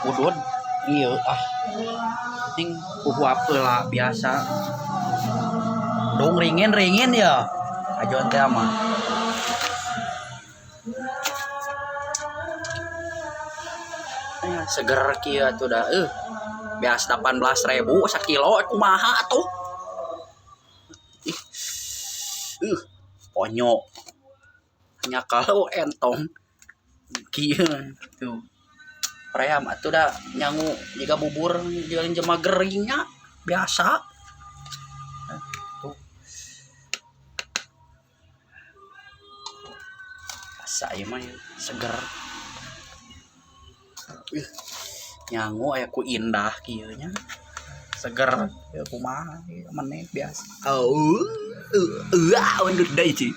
udun iya ning uhuap lah biasa dong ringin ya ajon teh mah seger kieu atuh da biasa 18.000 sakilo kumaha atuh ponyo nya kalau entong kieu tuh pream atuh da nyangu jiga bubur jeung jelema geringnya biasa tuh asa ieu mah seger nyangu aya ku indah kieu nya seger ya kumaha maneh biasa undur deui